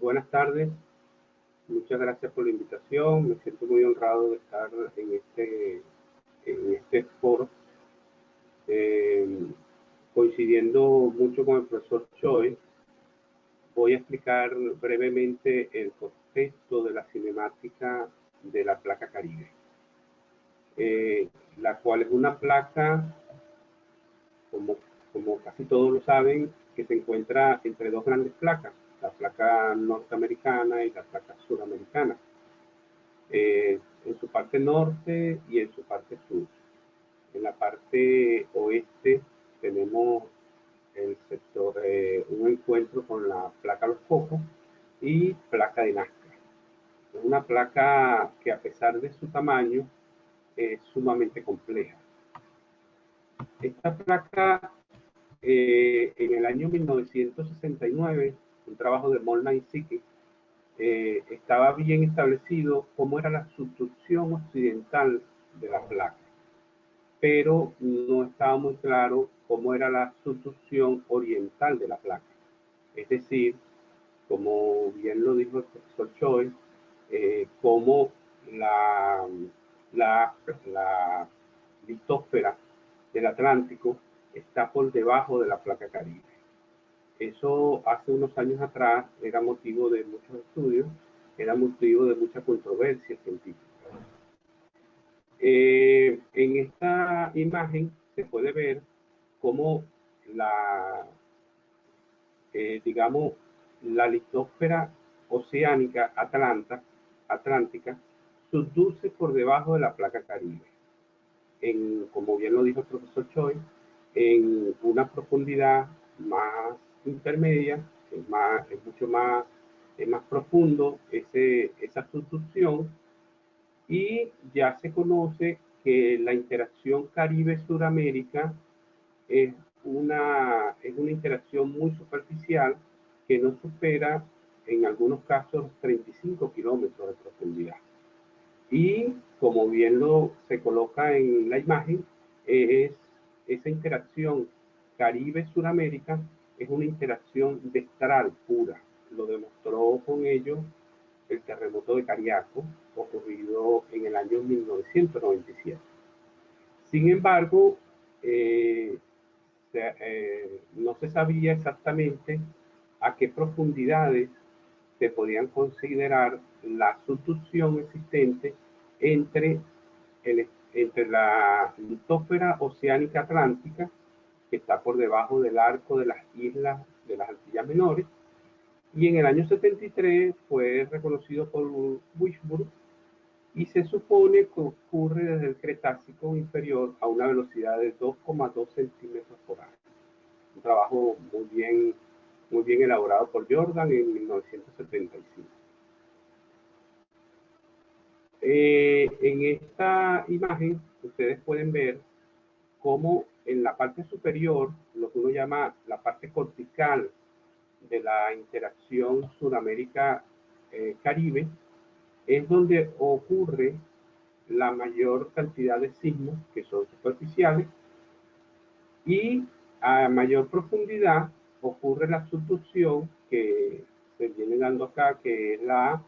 Buenas tardes, muchas gracias por la invitación. Me siento muy honrado de estar en este foro, coincidiendo mucho con el profesor Choi. Voy a explicar brevemente el contexto de la cinemática de la placa Caribe, la cual es una placa, como casi todos lo saben, que se encuentra entre dos grandes placas, la placa norteamericana y la placa suramericana, en su parte norte y en su parte sur. En la parte oeste tenemos el sector, un encuentro con la placa Los Cocos y placa de Nazca. Es una placa que, a pesar de su tamaño, es sumamente compleja. Esta placa, en el año 1969, un trabajo de Molnar y Siki, estaba bien establecido cómo era la subducción occidental de la placa, pero no estaba muy claro cómo era la subducción oriental de la placa. Es decir, como bien lo dijo el profesor Choi, cómo la litósfera del Atlántico está por debajo de la placa Caribe. Eso hace unos años atrás era motivo de muchos estudios, era motivo de mucha controversia científica. En esta imagen se puede ver cómo digamos, la litósfera oceánica atlántica subduce por debajo de la placa Caribe, como bien lo dijo el profesor Choi, en una profundidad más intermedia, es más profundo esa subducción, y ya se conoce que la interacción Caribe-Suramérica es una interacción muy superficial que no supera en algunos casos 35 kilómetros de profundidad. Y como bien se coloca en la imagen, esa interacción Caribe-Suramérica es una interacción vestral pura. Lo demostró con ello el terremoto de Cariaco, ocurrido en el año 1997. Sin embargo, no se sabía exactamente a qué profundidades se podían considerar la subducción existente entre la litósfera oceánica atlántica, que está por debajo del arco de las islas de las Antillas Menores, y en el año 73 fue reconocido por Wishburne, y se supone que ocurre desde el Cretácico inferior a una velocidad de 2,2 centímetros por año. Un trabajo muy bien elaborado por Jordan en 1975. En esta imagen ustedes pueden ver cómo en la parte superior, lo que uno llama la parte cortical de la interacción Sudamérica-Caribe, es donde ocurre la mayor cantidad de sismos, que son superficiales, y a mayor profundidad ocurre la subducción que se viene dando acá, que es la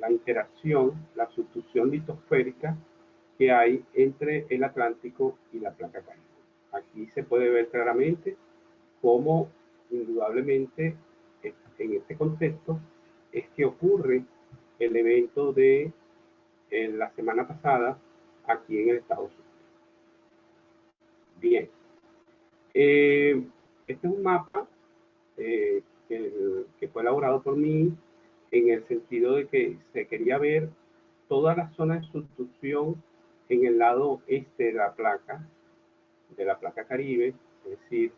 interacción, la subducción litosférica que hay entre el Atlántico y la placa Caribe. Aquí se puede ver claramente cómo, indudablemente, en este contexto es que ocurre el evento de la semana pasada aquí en el Estados Unidos. Bien, este es un mapa que fue elaborado por mí, en el sentido de que se quería ver toda la zona de subducción en el lado este de la placa Caribe, es decir,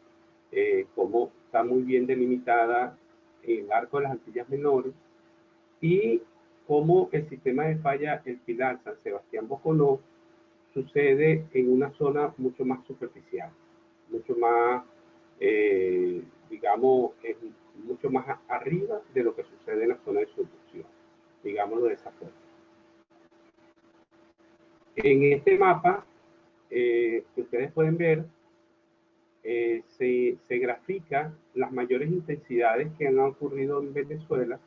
cómo está muy bien delimitada el arco de las Antillas Menores, y cómo el sistema de falla El Pilar San Sebastián Boconó sucede en una zona mucho más superficial, mucho más, digamos, mucho más arriba de lo que sucede en la zona de subducción, digámoslo de esa forma. En este mapa, que ustedes pueden ver, se grafica las mayores intensidades que han ocurrido en Venezuela.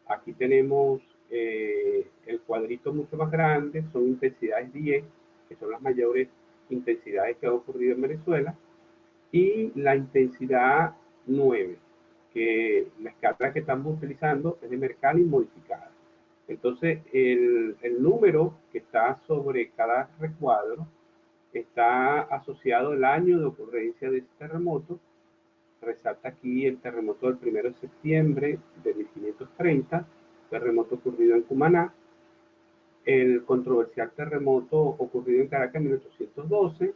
Aquí tenemos el cuadrito mucho más grande, son intensidades 10, que son las mayores intensidades que han ocurrido en Venezuela, y la intensidad 9, que la escala que estamos utilizando es de Mercalli modificada. Entonces, el número que está sobre cada recuadro está asociado al año de ocurrencia de ese terremoto. Resalta aquí el terremoto del 1 de septiembre de 1530, terremoto ocurrido en Cumaná, el controversial terremoto ocurrido en Caracas en 1812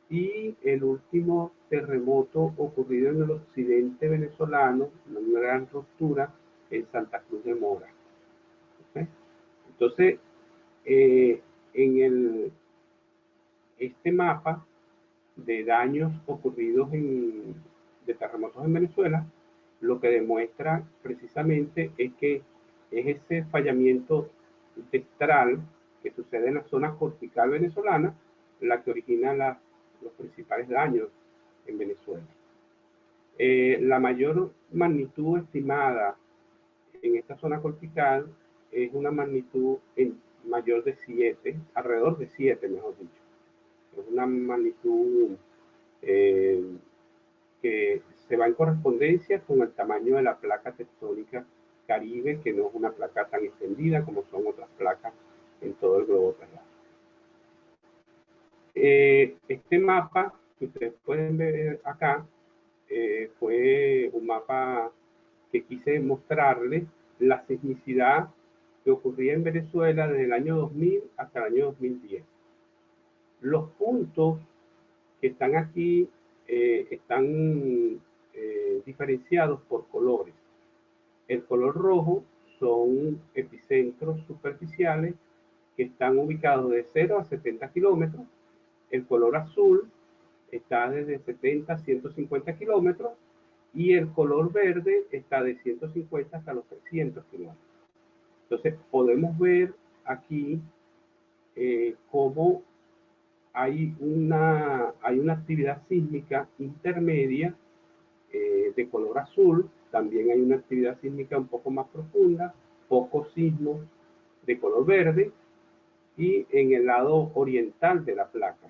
y el último terremoto ocurrido en el occidente venezolano, una gran ruptura en Santa Cruz de Mora. ¿Okay? Entonces, en este mapa de daños ocurridos de terremotos en Venezuela, lo que demuestra precisamente es que es ese fallamiento tectral que sucede en la zona cortical venezolana la que origina los principales daños en Venezuela. La mayor magnitud estimada en esta zona cortical es una magnitud mayor de 7, alrededor de 7, mejor dicho. Es una magnitud que se va en correspondencia con el tamaño de la placa tectónica Caribe, que no es una placa tan extendida como son otras placas en todo el globo terráqueo. Este mapa que ustedes pueden ver acá fue un mapa que quise mostrarles la sismicidad que ocurría en Venezuela desde el año 2000 hasta el año 2010. Los puntos que están aquí están diferenciados por colores. El color rojo son epicentros superficiales que están ubicados de 0 a 70 kilómetros. El color azul está desde 70 a 150 kilómetros y el color verde está de 150 hasta los 300 kilómetros. Entonces podemos ver aquí cómo hay una actividad sísmica intermedia de color azul, también hay una actividad sísmica un poco más profunda, pocos sismos de color verde y en el lado oriental de la placa.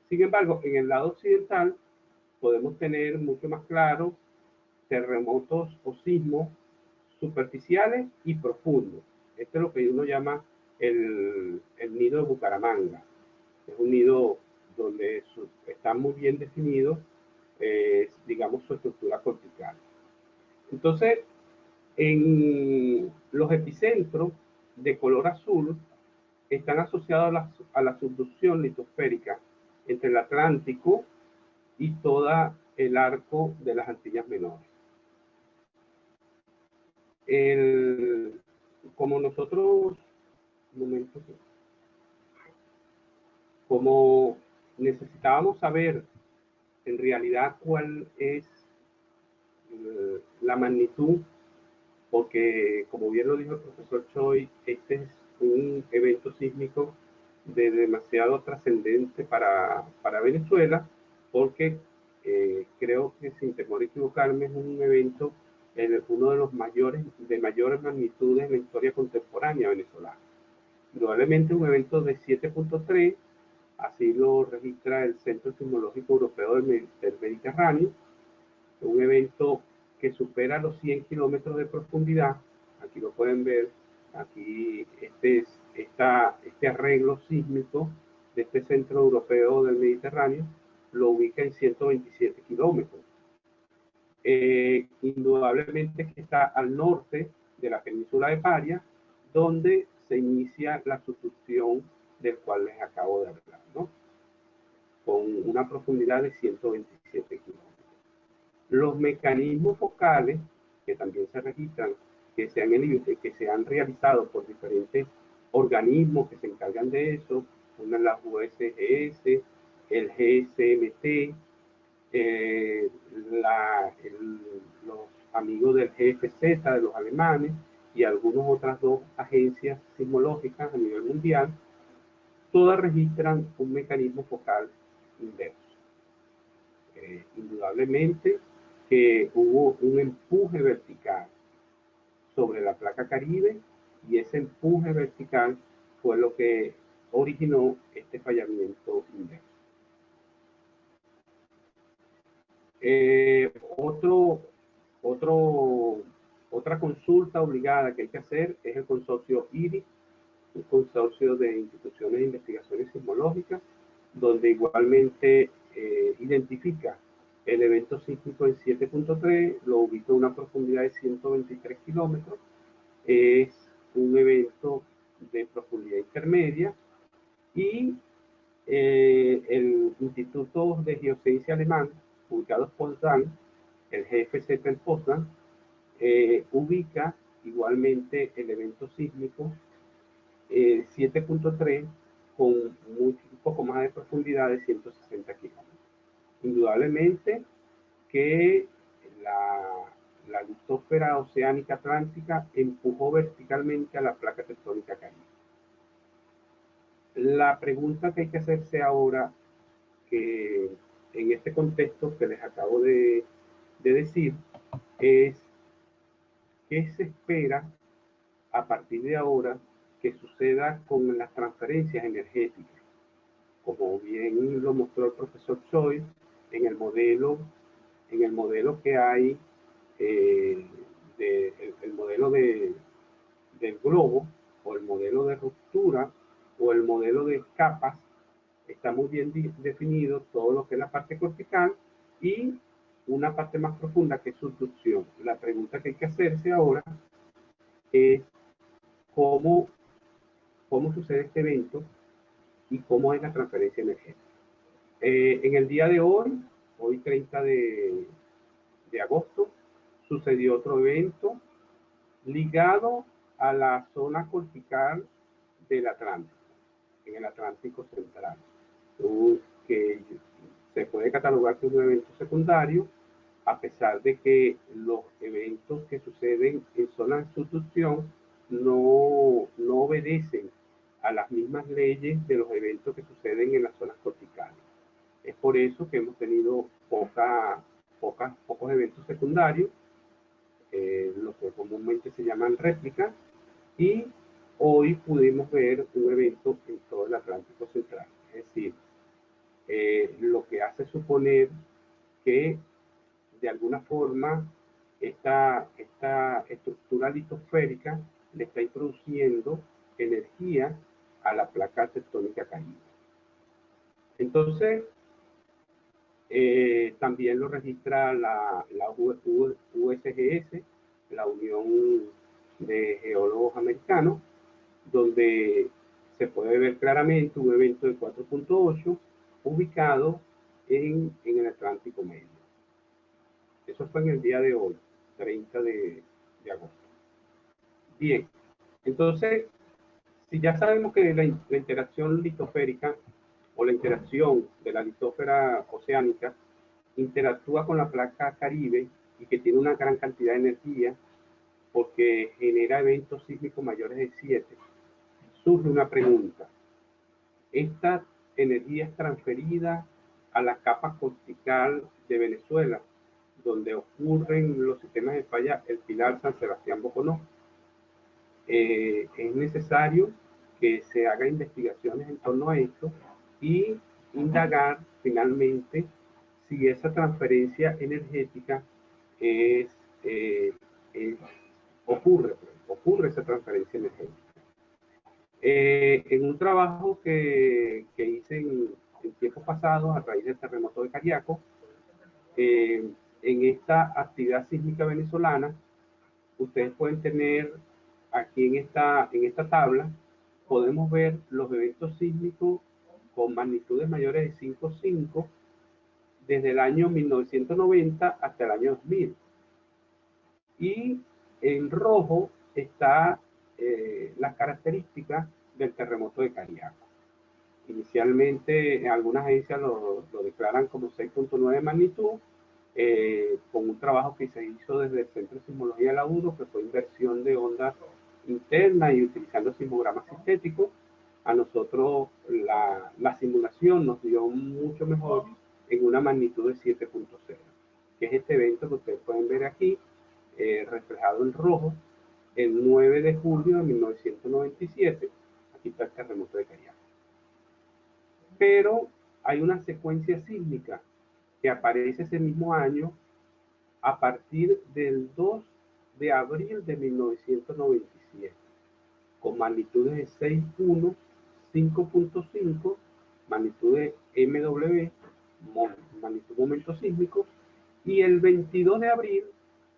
Sin embargo, en el lado occidental podemos tener mucho más claro terremotos o sismos superficiales y profundos. Esto es lo que uno llama el nido de Bucaramanga. Es un nido donde está muy bien definido, digamos, su estructura cortical. Entonces, en los epicentros de color azul están asociados a la subducción litosférica entre el Atlántico y todo el arco de las Antillas Menores. Como nosotros, un momento, como necesitábamos saber en realidad cuál es la magnitud, porque como bien lo dijo el profesor Choi, este es un evento sísmico de demasiado trascendente para Venezuela, porque creo que sin temor a equivocarme es un evento, uno de los mayores magnitudes en la historia contemporánea venezolana. Probablemente un evento de 7.3, así lo registra el Centro Sismológico Europeo del Mediterráneo, un evento que supera los 100 kilómetros de profundidad. Aquí lo pueden ver, aquí este arreglo sísmico de este Centro Europeo del Mediterráneo lo ubica en 127 kilómetros. Indudablemente que está al norte de la península de Paria, donde se inicia la subducción del cual les acabo de hablar, ¿no? Con una profundidad de 127 kilómetros. Los mecanismos focales que también se registran, que se han realizado por diferentes organismos que se encargan de eso, una de las USGS, el GSMT, los amigos del GFZ de los alemanes y algunas otras dos agencias sismológicas a nivel mundial, todas registran un mecanismo focal inverso. Indudablemente que hubo un empuje vertical sobre la placa Caribe y ese empuje vertical fue lo que originó este fallamiento inverso. Otra consulta obligada que hay que hacer es el consorcio IRI, un consorcio de instituciones de investigaciones sismológicas, donde igualmente identifica el evento sísmico en 7.3, lo ubica a una profundidad de 123 kilómetros, es un evento de profundidad intermedia, y el Instituto de Geociencia Alemán, ubicado en Potsdam, el GFZ en Potsdam, ubica igualmente el evento sísmico 7.3 con un poco más de profundidad de 160 kilómetros. Indudablemente que la litosfera oceánica atlántica empujó verticalmente a la placa tectónica caribe. La pregunta que hay que hacerse ahora, que en este contexto que les acabo de decir, es ¿qué se espera a partir de ahora que suceda con las transferencias energéticas? Como bien lo mostró el profesor Choi, en el modelo que hay, el modelo del globo, o el modelo de ruptura, o el modelo de capas, está muy bien definido todo lo que es la parte cortical y una parte más profunda que es subducción. La pregunta que hay que hacerse ahora es cómo sucede este evento y cómo es la transferencia energética. En el día de hoy 30 de agosto, sucedió otro evento ligado a la zona cortical del Atlántico, en el Atlántico Central, que se puede catalogar como un evento secundario, a pesar de que los eventos que suceden en zonas de subducción no obedecen a las mismas leyes de los eventos que suceden en las zonas corticales. Es por eso que hemos tenido pocos eventos secundarios, lo que comúnmente se llaman réplicas, y hoy pudimos ver un evento en todo el Atlántico Central. Es decir, lo que hace suponer que de alguna forma esta estructura litosférica le está introduciendo energía a la placa tectónica caribe. Entonces, también lo registra la USGS, la Unión de Geólogos Americanos, donde se puede ver claramente un evento de 4.8 ubicado en el Atlántico Medio. Eso fue en el día de hoy, 30 de agosto. Bien, entonces, si ya sabemos que la interacción litosférica o la interacción de la litosfera oceánica interactúa con la placa Caribe y que tiene una gran cantidad de energía porque genera eventos sísmicos mayores de 7, surge una pregunta. ¿Esta energía es transferida a la capa cortical de Venezuela, donde ocurren los sistemas de falla El Pilar, San Sebastián, Boconó? Es necesario que se haga investigaciones en torno a esto y indagar finalmente si esa transferencia energética ocurre esa transferencia energética. En un trabajo que hice en tiempos pasados a raíz del terremoto de Cariaco, en esta actividad sísmica venezolana, ustedes pueden tener aquí en esta tabla, podemos ver los eventos sísmicos con magnitudes mayores de 5.5 desde el año 1990 hasta el año 2000. Y en rojo está las características del terremoto de Cariaco. Inicialmente, en algunas agencias lo declaran como 6.9 de magnitud, con un trabajo que se hizo desde el Centro de Sismología de la UDO, que fue inversión de ondas internas y utilizando sismogramas sintéticos. A nosotros la simulación nos dio mucho mejor en una magnitud de 7.0, que es este evento que ustedes pueden ver aquí, reflejado en rojo, el 9 de julio de 1997. Aquí está el terremoto de Cariaco. Pero hay una secuencia sísmica que aparece ese mismo año a partir del 2 de abril de 1997, con magnitudes de 6.1, 5.5, magnitud de MW, magnitud momento sísmico, y el 22 de abril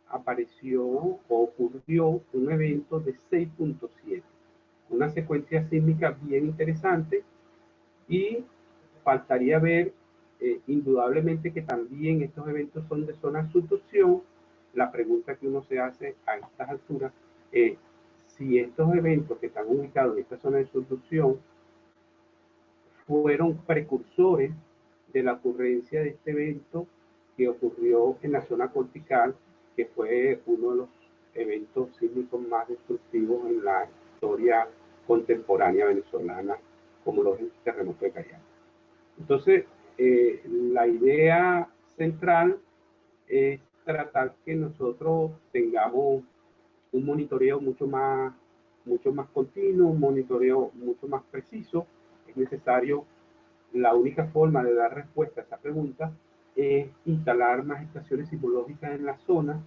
apareció o ocurrió un evento de 6.7, una secuencia sísmica bien interesante. Y faltaría ver, indudablemente, que también estos eventos son de zona de subducción. La pregunta que uno se hace a estas alturas es si estos eventos que están ubicados en esta zona de subducción fueron precursores de la ocurrencia de este evento que ocurrió en la zona cortical, que fue uno de los eventos sísmicos más destructivos en la historia contemporánea venezolana, como los terremotos de Cariaco. Entonces, la idea central es tratar que nosotros tengamos un monitoreo mucho más continuo, un monitoreo mucho más preciso. Es necesario, la única forma de dar respuesta a esa pregunta es instalar más estaciones sismológicas en la zona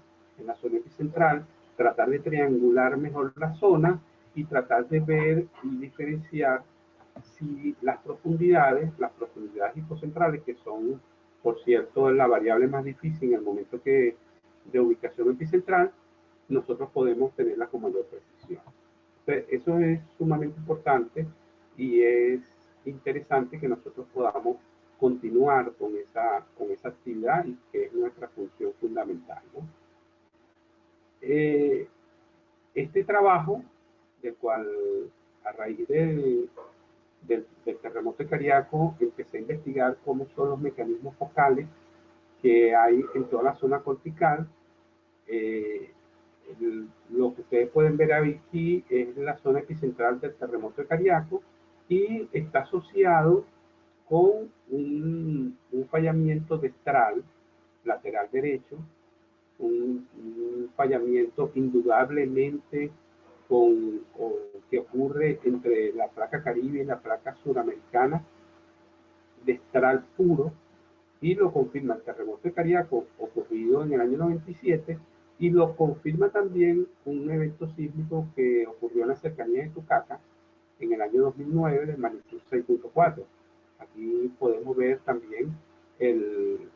epicentral, tratar de triangular mejor la zona y tratar de ver y diferenciar si las profundidades hipocentrales, que son, por cierto, la variable más difícil en el momento de ubicación epicentral, nosotros podemos tenerla con mayor precisión. Entonces, eso es sumamente importante y es interesante que nosotros podamos continuar con esa actividad, y que es nuestra función fundamental, ¿no? Este trabajo, del cual, a raíz del terremoto de Cariaco, empecé a investigar cómo son los mecanismos focales que hay en toda la zona cortical. Lo que ustedes pueden ver aquí es la zona epicentral del terremoto de Cariaco, y está asociado con un fallamiento vestral lateral derecho, un fallamiento indudablemente que ocurre entre la placa caribe y la placa suramericana, vestral puro, y lo confirma el terremoto de Cariaco ocurrido en el año 97, y lo confirma también un evento sísmico que ocurrió en la cercanía de Tucaca en el año 2009 de magnitud 6.4. Aquí podemos ver también el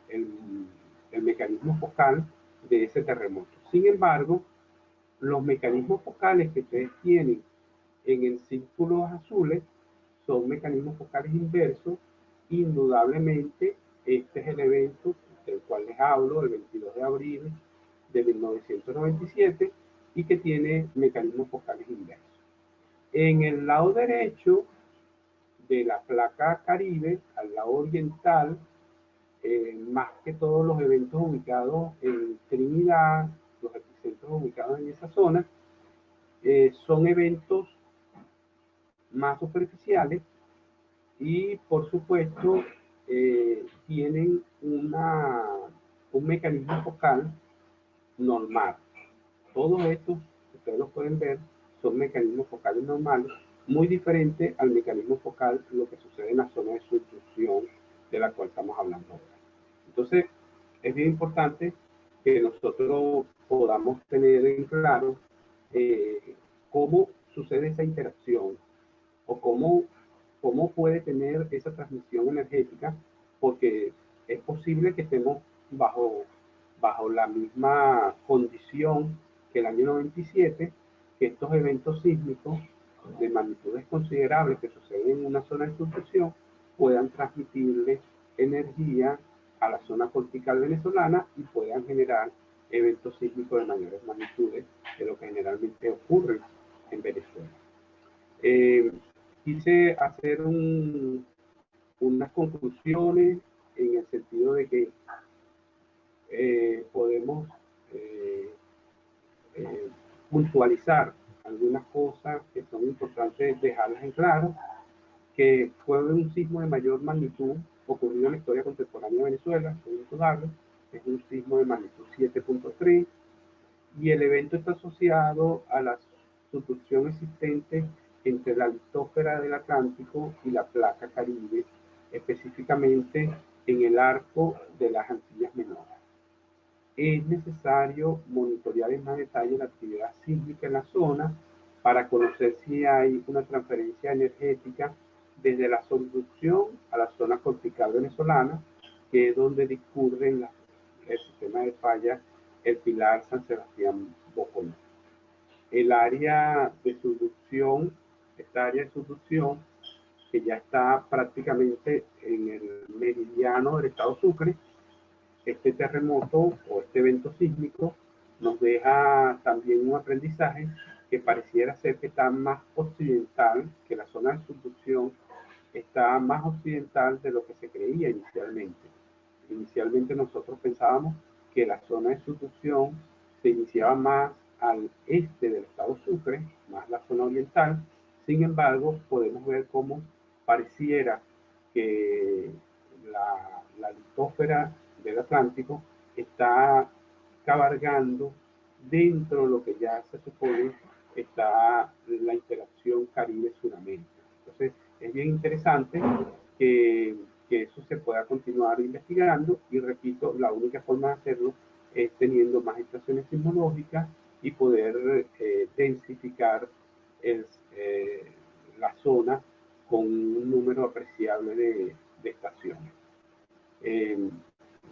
mecanismo focal de ese terremoto. Sin embargo, los mecanismos focales que ustedes tienen en el círculo azules son mecanismos focales inversos. Indudablemente, este es el evento del cual les hablo, el 22 de abril de 1997, y que tiene mecanismos focales inversos. En el lado derecho de la placa Caribe, al lado oriental, más que todos los eventos ubicados en Trinidad, los epicentros ubicados en esa zona, son eventos más superficiales, y por supuesto tienen un mecanismo focal normal. Todos estos, ustedes los pueden ver, son mecanismos focales normales, muy diferentes al mecanismo focal, lo que sucede en la zona de subducción de la cual estamos hablando ahora. Entonces, es bien importante que nosotros podamos tener en claro cómo sucede esa interacción, o cómo puede tener esa transmisión energética, porque es posible que estemos bajo la misma condición que el año 97, que estos eventos sísmicos de magnitudes considerables que suceden en una zona de subducción puedan transmitirle energía a la zona cortical venezolana y puedan generar eventos sísmicos de mayores magnitudes de lo que generalmente ocurre en Venezuela. Quise hacer unas conclusiones en el sentido de que podemos puntualizar algunas cosas que son importantes dejarlas en claro, que fue un sismo de mayor magnitud ocurrido en la historia contemporánea de Venezuela, es indudable. Es un sismo de magnitud 7.3 y el evento está asociado a la subducción existente entre la litósfera del Atlántico y la placa Caribe, específicamente en el arco de las Antillas Menores. Es necesario monitorear en más detalle la actividad sísmica en la zona para conocer si hay una transferencia energética desde la subducción a la zona cortical venezolana, que es donde discurre el sistema de fallas el Pilar San Sebastián Boconó. El área de subducción, esta área de subducción, que ya está prácticamente en el meridiano del estado Sucre, este terremoto o este evento sísmico nos deja también un aprendizaje que pareciera ser que está más occidental, que la zona de subducción está más occidental de lo que se creía inicialmente. Inicialmente nosotros pensábamos que la zona de subducción se iniciaba más al este del estado Sucre, más la zona oriental. Sin embargo, podemos ver cómo pareciera que la litósfera del Atlántico está cabalgando dentro de lo que ya se supone está la interacción Caribe-Suramérica. Entonces, es bien interesante que eso se pueda continuar investigando y repito, la única forma de hacerlo es teniendo más estaciones sismológicas y poder densificar el, la zona con un número apreciable de estaciones.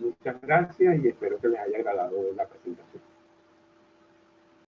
Muchas gracias y espero que les haya agradado la presentación.